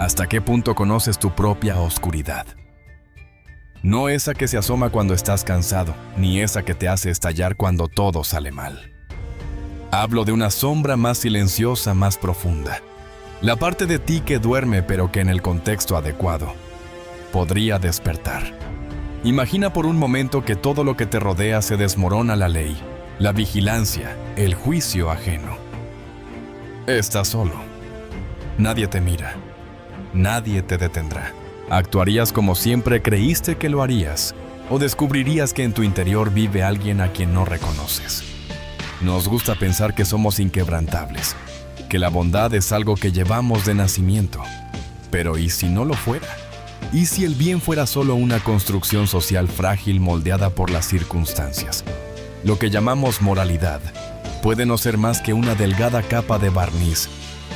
¿Hasta qué punto conoces tu propia oscuridad? No esa que se asoma cuando estás cansado, ni esa que te hace estallar cuando todo sale mal. Hablo de una sombra más silenciosa, más profunda. La parte de ti que duerme pero que en el contexto adecuado podría despertar. Imagina por un momento que todo lo que te rodea se desmorona: la ley, la vigilancia, el juicio ajeno. Estás solo. Nadie te mira. Nadie te detendrá. ¿Actuarías como siempre creíste que lo harías? ¿O descubrirías que en tu interior vive alguien a quien no reconoces? Nos gusta pensar que somos inquebrantables, que la bondad es algo que llevamos de nacimiento. Pero ¿y si no lo fuera? ¿Y si el bien fuera solo una construcción social frágil moldeada por las circunstancias? Lo que llamamos moralidad puede no ser más que una delgada capa de barniz,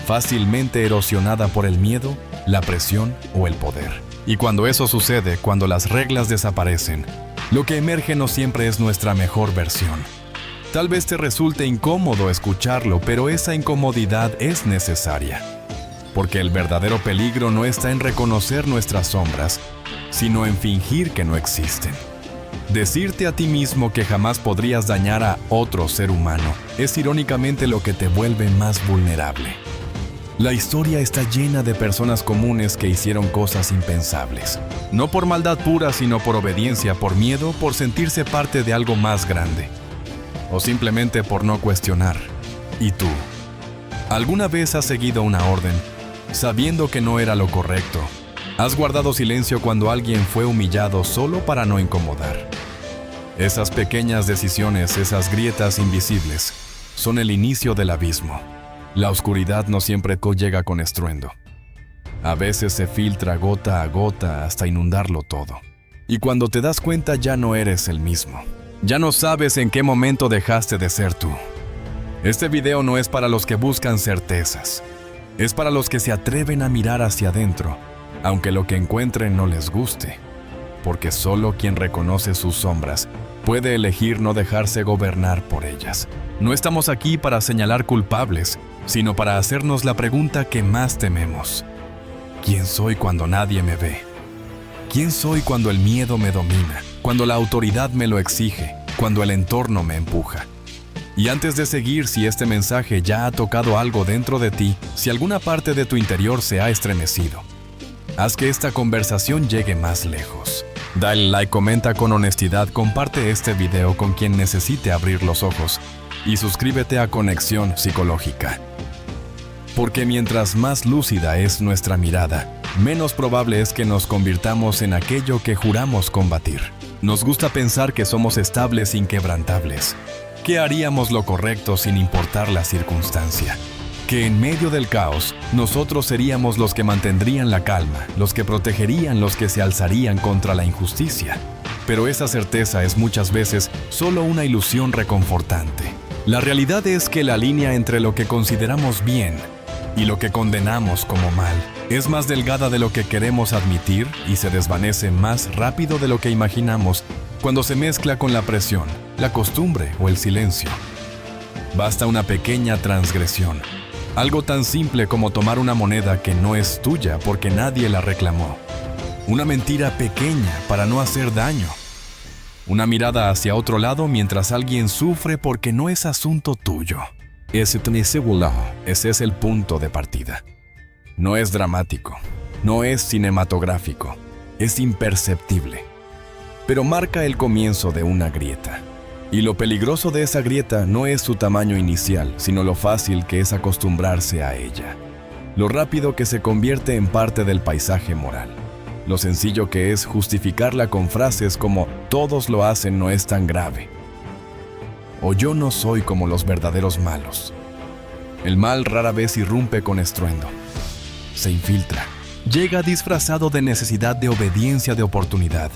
fácilmente erosionada por el miedo, la presión o el poder. Y cuando eso sucede, cuando las reglas desaparecen, lo que emerge no siempre es nuestra mejor versión. Tal vez te resulte incómodo escucharlo, pero esa incomodidad es necesaria. Porque el verdadero peligro no está en reconocer nuestras sombras, sino en fingir que no existen. Decirte a ti mismo que jamás podrías dañar a otro ser humano es irónicamente lo que te vuelve más vulnerable. La historia está llena de personas comunes que hicieron cosas impensables. No por maldad pura, sino por obediencia, por miedo, por sentirse parte de algo más grande. O simplemente por no cuestionar. ¿Y tú? ¿Alguna vez has seguido una orden, sabiendo que no era lo correcto? ¿Has guardado silencio cuando alguien fue humillado solo para no incomodar? Esas pequeñas decisiones, esas grietas invisibles, son el inicio del abismo. La oscuridad no siempre llega con estruendo. A veces se filtra gota a gota hasta inundarlo todo. Y cuando te das cuenta ya no eres el mismo. Ya no sabes en qué momento dejaste de ser tú. Este video no es para los que buscan certezas. Es para los que se atreven a mirar hacia adentro, aunque lo que encuentren no les guste. Porque solo quien reconoce sus sombras puede elegir no dejarse gobernar por ellas. No estamos aquí para señalar culpables, sino para hacernos la pregunta que más tememos. ¿Quién soy cuando nadie me ve? ¿Quién soy cuando el miedo me domina? Cuando la autoridad me lo exige, cuando el entorno me empuja. Y antes de seguir, si este mensaje ya ha tocado algo dentro de ti, si alguna parte de tu interior se ha estremecido, haz que esta conversación llegue más lejos. Dale like, comenta con honestidad, comparte este video con quien necesite abrir los ojos y suscríbete a Conexión Psicológica. Porque mientras más lúcida es nuestra mirada, menos probable es que nos convirtamos en aquello que juramos combatir. Nos gusta pensar que somos estables, inquebrantables, que haríamos lo correcto sin importar la circunstancia, que en medio del caos, nosotros seríamos los que mantendrían la calma, los que protegerían, los que se alzarían contra la injusticia. Pero esa certeza es muchas veces solo una ilusión reconfortante. La realidad es que la línea entre lo que consideramos bien y lo que condenamos como mal es más delgada de lo que queremos admitir y se desvanece más rápido de lo que imaginamos cuando se mezcla con la presión, la costumbre o el silencio. Basta una pequeña transgresión, algo tan simple como tomar una moneda que no es tuya porque nadie la reclamó, una mentira pequeña para no hacer daño, una mirada hacia otro lado mientras alguien sufre porque no es asunto tuyo. Ese es el punto de partida. No es dramático, no es cinematográfico, es imperceptible. Pero marca el comienzo de una grieta. Y lo peligroso de esa grieta no es su tamaño inicial, sino lo fácil que es acostumbrarse a ella. Lo rápido que se convierte en parte del paisaje moral. Lo sencillo que es justificarla con frases como «todos lo hacen, no es tan grave». O «yo no soy como los verdaderos malos». El mal rara vez irrumpe con estruendo. Se infiltra. Llega disfrazado de necesidad de obediencia, de oportunidad.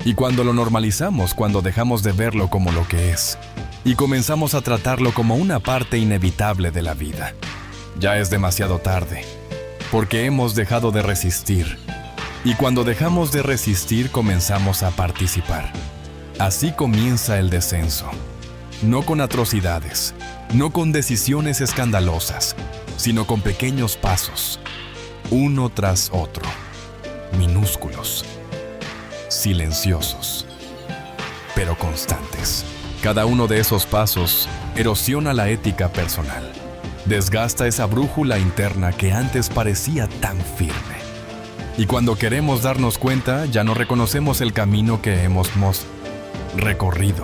Y cuando lo normalizamos, cuando dejamos de verlo como lo que es, y comenzamos a tratarlo como una parte inevitable de la vida, ya es demasiado tarde, porque hemos dejado de resistir. Y cuando dejamos de resistir, comenzamos a participar. Así comienza el descenso. No con atrocidades, no con decisiones escandalosas, sino con pequeños pasos. uno tras otro, minúsculos, silenciosos, pero constantes. Cada uno de esos pasos erosiona la ética personal, desgasta esa brújula interna que antes parecía tan firme. Y cuando queremos darnos cuenta, ya no reconocemos el camino que hemos recorrido.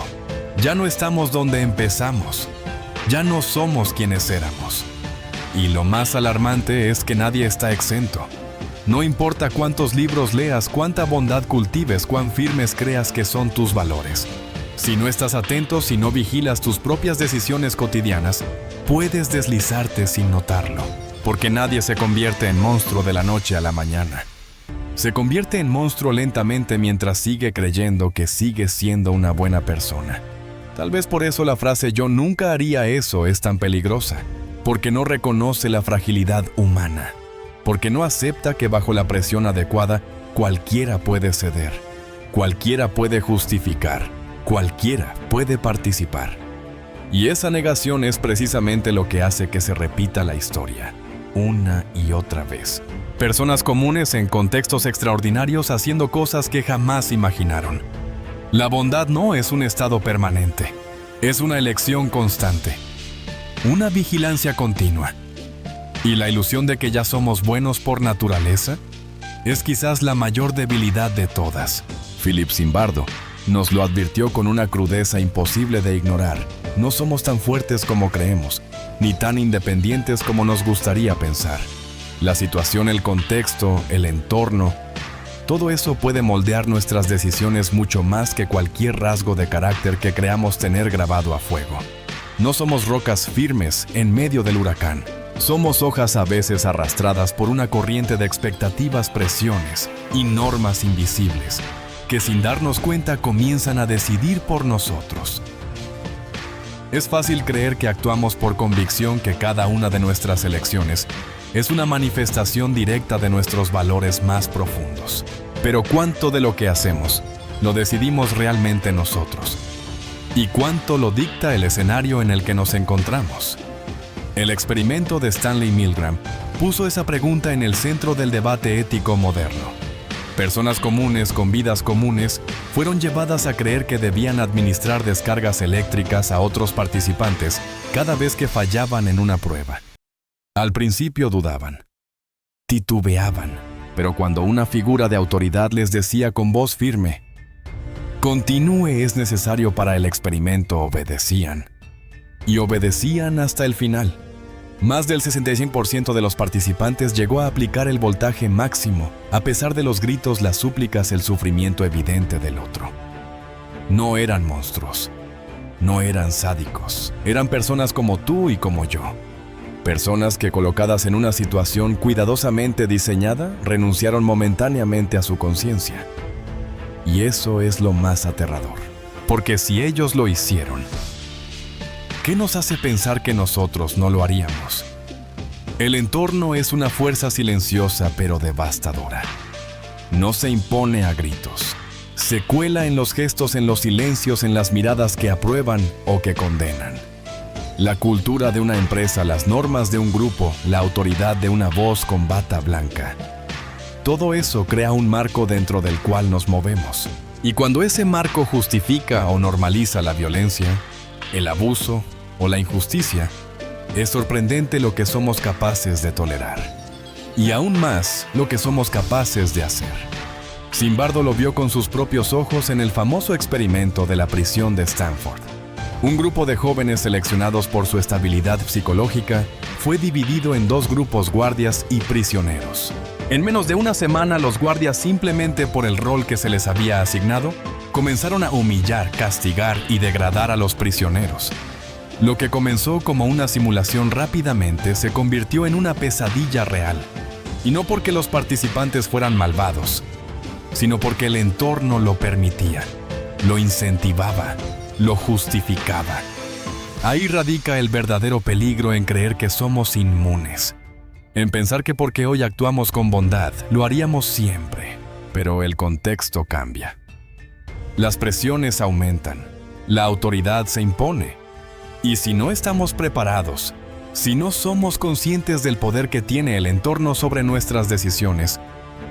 Ya no estamos donde empezamos. Ya no somos quienes éramos. Y lo más alarmante es que nadie está exento. No importa cuántos libros leas, cuánta bondad cultives, cuán firmes creas que son tus valores. Si no estás atento, si no vigilas tus propias decisiones cotidianas, puedes deslizarte sin notarlo. Porque nadie se convierte en monstruo de la noche a la mañana. Se convierte en monstruo lentamente mientras sigue creyendo que sigue siendo una buena persona. Tal vez por eso la frase "yo nunca haría eso" es tan peligrosa, porque no reconoce la fragilidad humana, porque no acepta que bajo la presión adecuada cualquiera puede ceder, cualquiera puede justificar, cualquiera puede participar. Y esa negación es precisamente lo que hace que se repita la historia, una y otra vez. Personas comunes en contextos extraordinarios haciendo cosas que jamás imaginaron. La bondad no es un estado permanente, es una elección constante, una vigilancia continua. Y la ilusión de que ya somos buenos por naturaleza es quizás la mayor debilidad de todas. Philip Zimbardo nos lo advirtió con una crudeza imposible de ignorar. No somos tan fuertes como creemos, ni tan independientes como nos gustaría pensar. La situación, el contexto, el entorno, todo eso puede moldear nuestras decisiones mucho más que cualquier rasgo de carácter que creamos tener grabado a fuego. No somos rocas firmes en medio del huracán. Somos hojas a veces arrastradas por una corriente de expectativas, presiones y normas invisibles que sin darnos cuenta comienzan a decidir por nosotros. Es fácil creer que actuamos por convicción, que cada una de nuestras elecciones es una manifestación directa de nuestros valores más profundos. Pero ¿cuánto de lo que hacemos lo decidimos realmente nosotros? ¿Y cuánto lo dicta el escenario en el que nos encontramos? El experimento de Stanley Milgram puso esa pregunta en el centro del debate ético moderno. Personas comunes con vidas comunes fueron llevadas a creer que debían administrar descargas eléctricas a otros participantes cada vez que fallaban en una prueba. Al principio dudaban, titubeaban, pero cuando una figura de autoridad les decía con voz firme, "Continúe, es necesario para el experimento", obedecían. Y obedecían hasta el final. Más del 65% de los participantes llegó a aplicar el voltaje máximo, a pesar de los gritos, las súplicas, el sufrimiento evidente del otro. No eran monstruos, no eran sádicos, eran personas como tú y como yo. Personas que, colocadas en una situación cuidadosamente diseñada, renunciaron momentáneamente a su conciencia. Y eso es lo más aterrador, porque si ellos lo hicieron, ¿qué nos hace pensar que nosotros no lo haríamos? El entorno es una fuerza silenciosa pero devastadora. No se impone a gritos. Se cuela en los gestos, en los silencios, en las miradas que aprueban o que condenan. La cultura de una empresa, las normas de un grupo, la autoridad de una voz con bata blanca. Todo eso crea un marco dentro del cual nos movemos. Y cuando ese marco justifica o normaliza la violencia, el abuso o la injusticia, es sorprendente lo que somos capaces de tolerar. Y aún más, lo que somos capaces de hacer. Zimbardo lo vio con sus propios ojos en el famoso experimento de la prisión de Stanford. Un grupo de jóvenes seleccionados por su estabilidad psicológica fue dividido en dos grupos: guardias y prisioneros. En menos de una semana, los guardias, simplemente por el rol que se les había asignado, comenzaron a humillar, castigar y degradar a los prisioneros. Lo que comenzó como una simulación rápidamente se convirtió en una pesadilla real. Y no porque los participantes fueran malvados, sino porque el entorno lo permitía, lo incentivaba, lo justificaba. Ahí radica el verdadero peligro en creer que somos inmunes, en pensar que porque hoy actuamos con bondad, lo haríamos siempre. Pero el contexto cambia. Las presiones aumentan, la autoridad se impone. Y si no estamos preparados, Si no somos conscientes del poder que tiene el entorno sobre nuestras decisiones,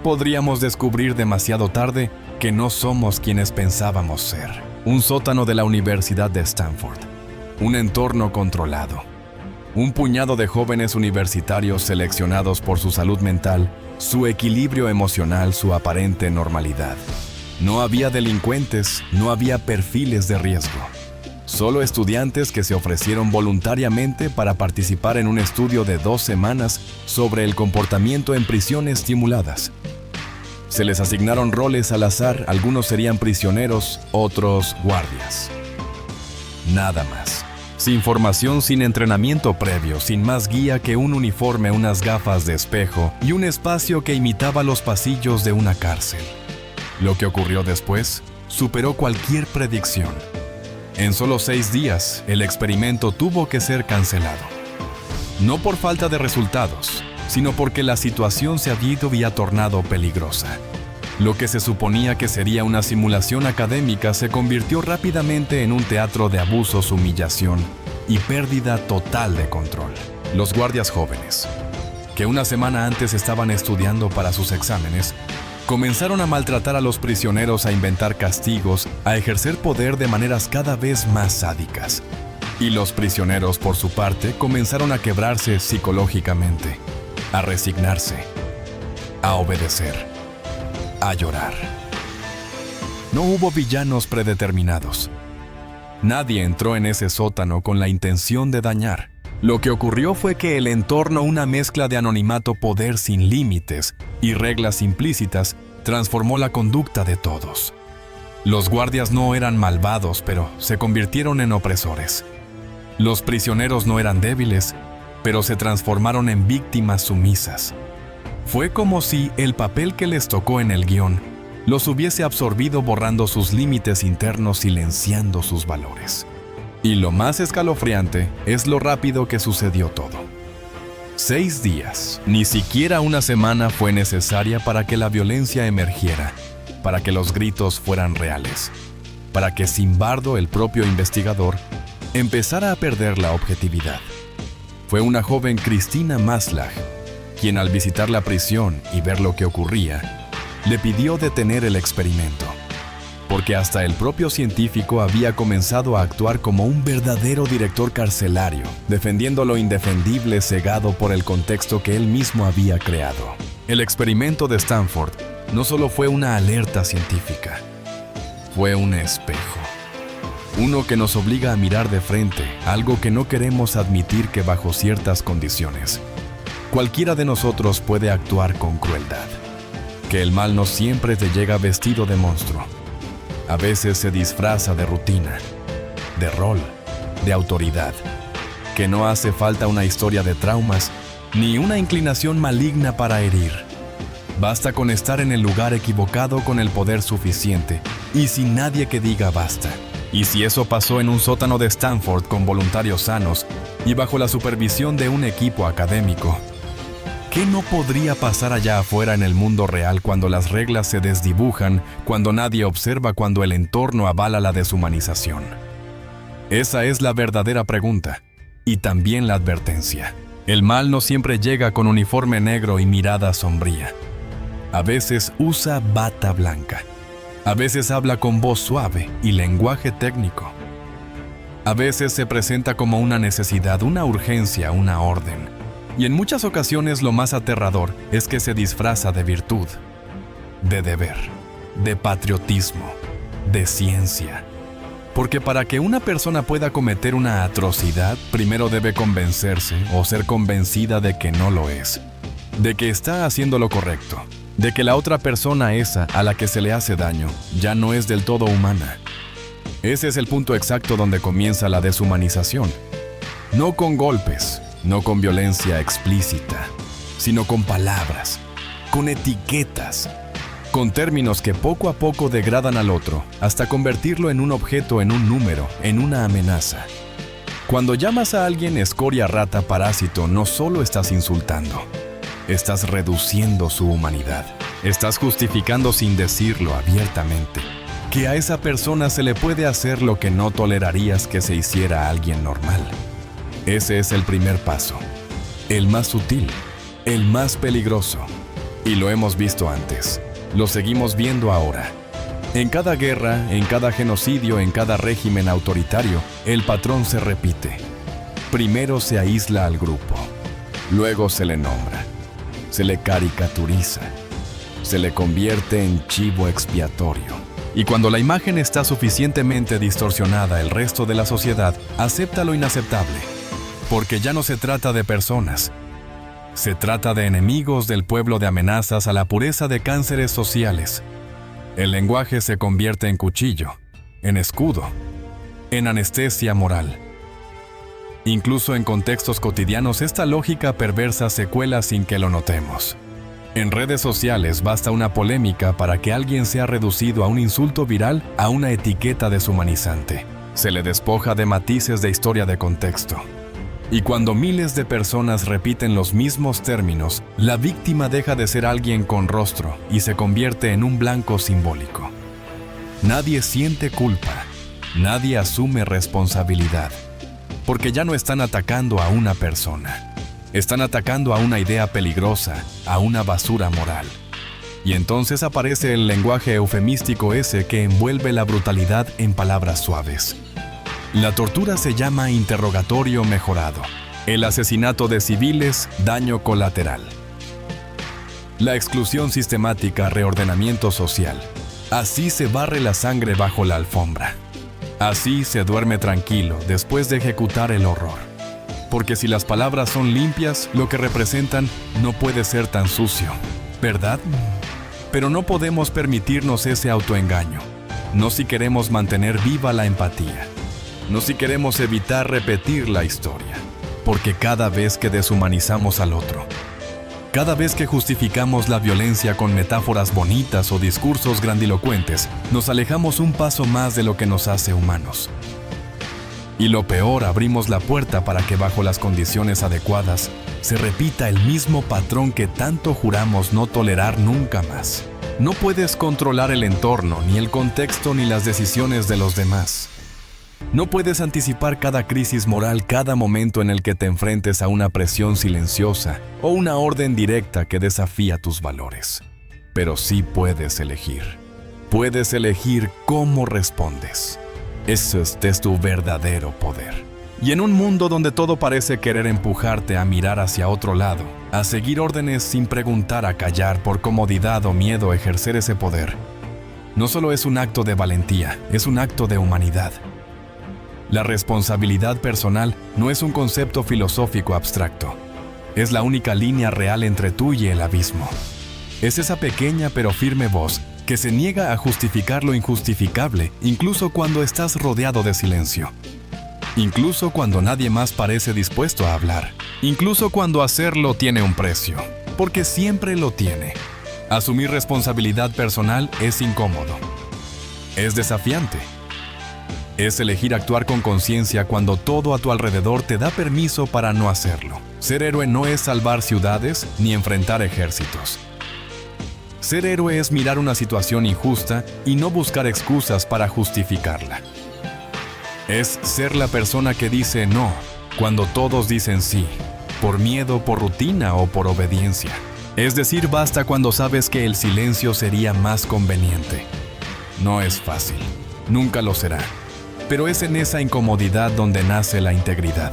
podríamos descubrir demasiado tarde que no somos quienes pensábamos ser. Un sótano de la Universidad de Stanford. Un entorno controlado. Un puñado de jóvenes universitarios seleccionados por su salud mental, su equilibrio emocional, su aparente normalidad. No había delincuentes, no había perfiles de riesgo. Solo estudiantes que se ofrecieron voluntariamente para participar en un estudio de 2 semanas sobre el comportamiento en prisiones simuladas. Se les asignaron roles al azar, algunos serían prisioneros, otros guardias. Nada más. Sin formación, sin entrenamiento previo, sin más guía que un uniforme, unas gafas de espejo y un espacio que imitaba los pasillos de una cárcel. Lo que ocurrió después superó cualquier predicción. En solo 6 días, el experimento tuvo que ser cancelado. No por falta de resultados, sino porque la situación se había tornado peligrosa. Lo que se suponía que sería una simulación académica se convirtió rápidamente en un teatro de abusos, humillación y pérdida total de control. Los guardias jóvenes, que una semana antes estaban estudiando para sus exámenes, comenzaron a maltratar a los prisioneros, a inventar castigos, a ejercer poder de maneras cada vez más sádicas. Y los prisioneros, por su parte, comenzaron a quebrarse psicológicamente, a resignarse, a obedecer, a llorar. No hubo villanos predeterminados. Nadie entró en ese sótano con la intención de dañar. Lo que ocurrió fue que el entorno, una mezcla de anonimato, poder sin límites y reglas implícitas, transformó la conducta de todos. Los guardias no eran malvados, pero se convirtieron en opresores. Los prisioneros no eran débiles, pero se transformaron en víctimas sumisas. Fue como si el papel que les tocó en el guión los hubiese absorbido, borrando sus límites internos, silenciando sus valores. Y lo más escalofriante es lo rápido que sucedió todo. 6 días, ni siquiera una semana fue necesaria para que la violencia emergiera, para que los gritos fueran reales, para que Zimbardo, el propio investigador, empezara a perder la objetividad. Fue una joven Christina Maslach, quien al visitar la prisión y ver lo que ocurría, le pidió detener el experimento, porque hasta el propio científico había comenzado a actuar como un verdadero director carcelario, defendiendo lo indefendible, cegado por el contexto que él mismo había creado. El experimento de Stanford no solo fue una alerta científica, fue un espejo. Uno que nos obliga a mirar de frente algo que no queremos admitir, que bajo ciertas condiciones, cualquiera de nosotros puede actuar con crueldad. Que el mal no siempre te llega vestido de monstruo. A veces se disfraza de rutina, de rol, de autoridad. Que no hace falta una historia de traumas, ni una inclinación maligna para herir. Basta con estar en el lugar equivocado, con el poder suficiente, y sin nadie que diga basta. Y si eso pasó en un sótano de Stanford con voluntarios sanos y bajo la supervisión de un equipo académico, ¿qué no podría pasar allá afuera en el mundo real, cuando las reglas se desdibujan, cuando nadie observa, cuando el entorno avala la deshumanización? Esa es la verdadera pregunta, y también la advertencia. El mal no siempre llega con uniforme negro y mirada sombría. A veces usa bata blanca. A veces habla con voz suave y lenguaje técnico. A veces se presenta como una necesidad, una urgencia, una orden. Y en muchas ocasiones lo más aterrador es que se disfraza de virtud, de deber, de patriotismo, de ciencia. Porque para que una persona pueda cometer una atrocidad, primero debe convencerse o ser convencida de que no lo es, de que está haciendo lo correcto, de que la otra persona, esa a la que se le hace daño, ya no es del todo humana. Ese es el punto exacto donde comienza la deshumanización. No con golpes, no con violencia explícita, sino con palabras, con etiquetas, con términos que poco a poco degradan al otro hasta convertirlo en un objeto, en un número, en una amenaza. Cuando llamas a alguien escoria, rata, parásito, no solo estás insultando, estás reduciendo su humanidad. Estás justificando sin decirlo abiertamente que a esa persona se le puede hacer lo que no tolerarías que se hiciera a alguien normal. Ese es el primer paso, el más sutil, el más peligroso. Y lo hemos visto antes, lo seguimos viendo ahora. En cada guerra, en cada genocidio, en cada régimen autoritario, el patrón se repite. Primero se aísla al grupo, luego se le nombra, se le caricaturiza, se le convierte en chivo expiatorio. Y cuando la imagen está suficientemente distorsionada, el resto de la sociedad acepta lo inaceptable, porque ya no se trata de personas. Se trata de enemigos del pueblo, de amenazas a la pureza, de cánceres sociales. El lenguaje se convierte en cuchillo, en escudo, en anestesia moral. Incluso en contextos cotidianos, esta lógica perversa se cuela sin que lo notemos. En redes sociales basta una polémica para que alguien sea reducido a un insulto viral, a una etiqueta deshumanizante. Se le despoja de matices de historia, de contexto. Y cuando miles de personas repiten los mismos términos, la víctima deja de ser alguien con rostro y se convierte en un blanco simbólico. Nadie siente culpa, nadie asume responsabilidad, porque ya no están atacando a una persona. Están atacando a una idea peligrosa, a una basura moral. Y entonces aparece el lenguaje eufemístico ese que envuelve la brutalidad en palabras suaves. La tortura se llama interrogatorio mejorado. El asesinato de civiles, daño colateral. La exclusión sistemática, reordenamiento social. Así se barre la sangre bajo la alfombra. Así se duerme tranquilo después de ejecutar el horror. Porque si las palabras son limpias, lo que representan no puede ser tan sucio, ¿verdad? Pero no podemos permitirnos ese autoengaño. No si queremos mantener viva la empatía. No si queremos evitar repetir la historia. Porque cada vez que deshumanizamos al otro, cada vez que justificamos la violencia con metáforas bonitas o discursos grandilocuentes, nos alejamos un paso más de lo que nos hace humanos. Y lo peor, abrimos la puerta para que bajo las condiciones adecuadas se repita el mismo patrón que tanto juramos no tolerar nunca más. No puedes controlar el entorno, ni el contexto, ni las decisiones de los demás. No puedes anticipar cada crisis moral, cada momento en el que te enfrentes a una presión silenciosa o una orden directa que desafía tus valores. Pero sí puedes elegir. Puedes elegir cómo respondes. Eso es tu verdadero poder. Y en un mundo donde todo parece querer empujarte a mirar hacia otro lado, a seguir órdenes sin preguntar, a callar por comodidad o miedo a ejercer ese poder, no solo es un acto de valentía, es un acto de humanidad. La responsabilidad personal no es un concepto filosófico abstracto. Es la única línea real entre tú y el abismo. Es esa pequeña pero firme voz que se niega a justificar lo injustificable, incluso cuando estás rodeado de silencio. Incluso cuando nadie más parece dispuesto a hablar. Incluso cuando hacerlo tiene un precio. Porque siempre lo tiene. Asumir responsabilidad personal es incómodo. Es desafiante. Es elegir actuar con conciencia cuando todo a tu alrededor te da permiso para no hacerlo. Ser héroe no es salvar ciudades ni enfrentar ejércitos. Ser héroe es mirar una situación injusta y no buscar excusas para justificarla. Es ser la persona que dice no cuando todos dicen sí, por miedo, por rutina o por obediencia. Es decir, basta cuando sabes que el silencio sería más conveniente. No es fácil, nunca lo será. Pero es en esa incomodidad donde nace la integridad.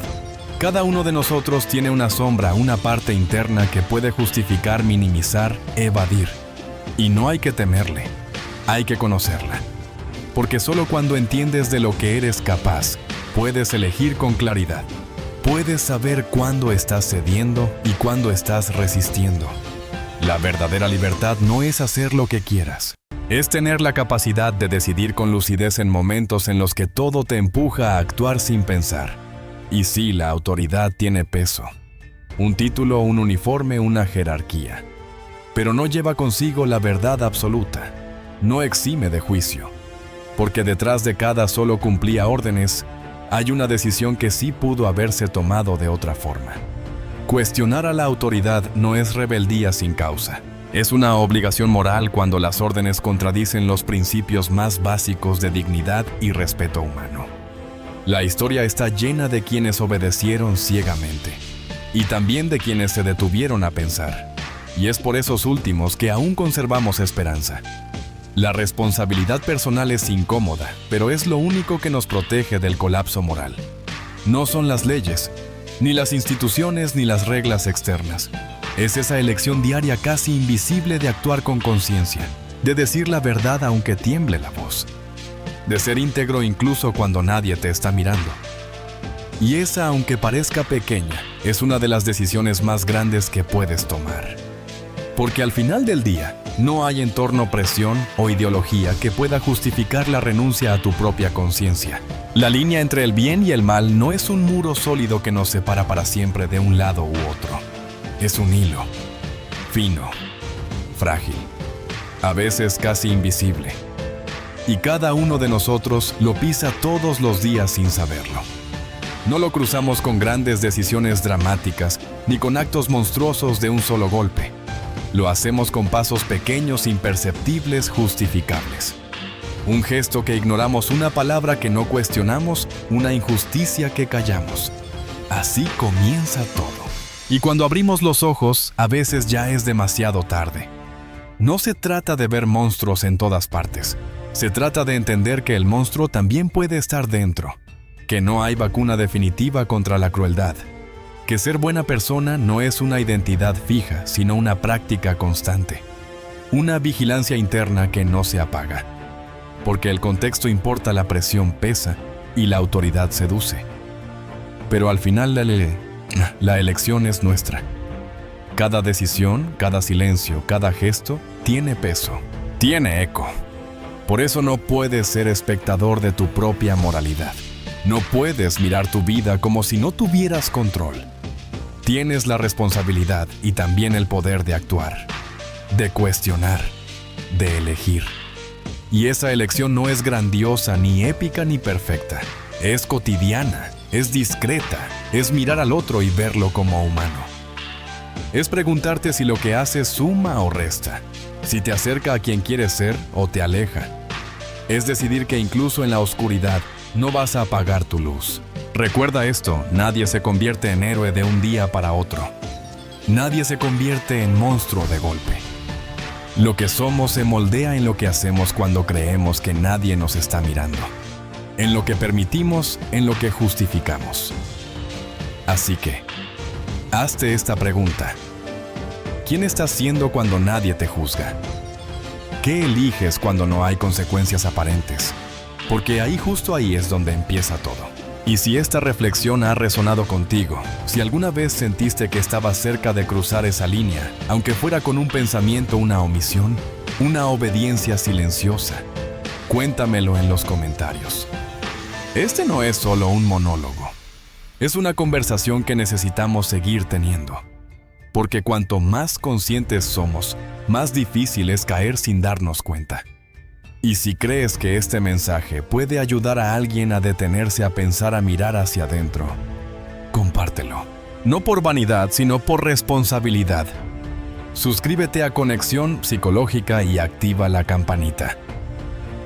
Cada uno de nosotros tiene una sombra, una parte interna que puede justificar, minimizar, evadir. Y no hay que temerle, hay que conocerla. Porque solo cuando entiendes de lo que eres capaz, puedes elegir con claridad. Puedes saber cuándo estás cediendo y cuándo estás resistiendo. La verdadera libertad no es hacer lo que quieras. Es tener la capacidad de decidir con lucidez en momentos en los que todo te empuja a actuar sin pensar. Y sí, la autoridad tiene peso. Un título, un uniforme, una jerarquía. Pero no lleva consigo la verdad absoluta. No exime de juicio. Porque detrás de cada solo cumplía órdenes, hay una decisión que sí pudo haberse tomado de otra forma. Cuestionar a la autoridad no es rebeldía sin causa. Es una obligación moral cuando las órdenes contradicen los principios más básicos de dignidad y respeto humano. La historia está llena de quienes obedecieron ciegamente y también de quienes se detuvieron a pensar. Y es por esos últimos que aún conservamos esperanza. La responsabilidad personal es incómoda, pero es lo único que nos protege del colapso moral. No son las leyes, ni las instituciones, ni las reglas externas. Es esa elección diaria casi invisible de actuar con conciencia, de decir la verdad aunque tiemble la voz, de ser íntegro incluso cuando nadie te está mirando. Y esa, aunque parezca pequeña, es una de las decisiones más grandes que puedes tomar. Porque al final del día, no hay entorno, presión o ideología que pueda justificar la renuncia a tu propia conciencia. La línea entre el bien y el mal no es un muro sólido que nos separa para siempre de un lado u otro. Es un hilo, fino, frágil, a veces casi invisible. Y cada uno de nosotros lo pisa todos los días sin saberlo. No lo cruzamos con grandes decisiones dramáticas ni con actos monstruosos de un solo golpe. Lo hacemos con pasos pequeños, imperceptibles, justificables. Un gesto que ignoramos, una palabra que no cuestionamos, una injusticia que callamos. Así comienza todo. Y cuando abrimos los ojos, a veces ya es demasiado tarde. No se trata de ver monstruos en todas partes. Se trata de entender que el monstruo también puede estar dentro, que no hay vacuna definitiva contra la crueldad, que ser buena persona no es una identidad fija, sino una práctica constante, una vigilancia interna que no se apaga, porque el contexto importa, la presión pesa y la autoridad seduce. Pero al final la elección es nuestra. Cada decisión, cada silencio, cada gesto tiene peso, tiene eco. Por eso no puedes ser espectador de tu propia moralidad. No puedes mirar tu vida como si no tuvieras control. Tienes la responsabilidad y también el poder de actuar, de cuestionar, de elegir. Y esa elección no es grandiosa, ni épica, ni perfecta. Es cotidiana, es discreta, es mirar al otro y verlo como humano. Es preguntarte si lo que haces suma o resta, si te acerca a quien quieres ser o te aleja. Es decidir que incluso en la oscuridad no vas a apagar tu luz. Recuerda esto, nadie se convierte en héroe de un día para otro. Nadie se convierte en monstruo de golpe. Lo que somos se moldea en lo que hacemos cuando creemos que nadie nos está mirando, en lo que permitimos, en lo que justificamos. Así que, hazte esta pregunta. ¿Quién estás siendo cuando nadie te juzga? ¿Qué eliges cuando no hay consecuencias aparentes? Porque justo ahí es donde empieza todo. Y si esta reflexión ha resonado contigo, si alguna vez sentiste que estabas cerca de cruzar esa línea, aunque fuera con un pensamiento, una omisión, una obediencia silenciosa, cuéntamelo en los comentarios. Este no es solo un monólogo. Es una conversación que necesitamos seguir teniendo. Porque cuanto más conscientes somos, más difícil es caer sin darnos cuenta. Y si crees que este mensaje puede ayudar a alguien a detenerse a pensar, a mirar hacia adentro, compártelo. No por vanidad, sino por responsabilidad. Suscríbete a Conexión Psicológica y activa la campanita.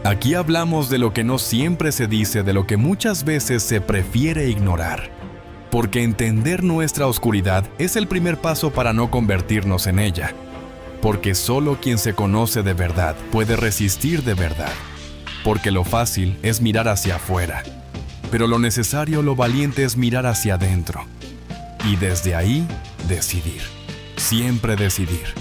Aquí hablamos de lo que no siempre se dice, de lo que muchas veces se prefiere ignorar. Porque entender nuestra oscuridad es el primer paso para no convertirnos en ella. Porque solo quien se conoce de verdad puede resistir de verdad. Porque lo fácil es mirar hacia afuera, pero lo necesario, lo valiente es mirar hacia adentro. Y desde ahí, decidir. Siempre decidir.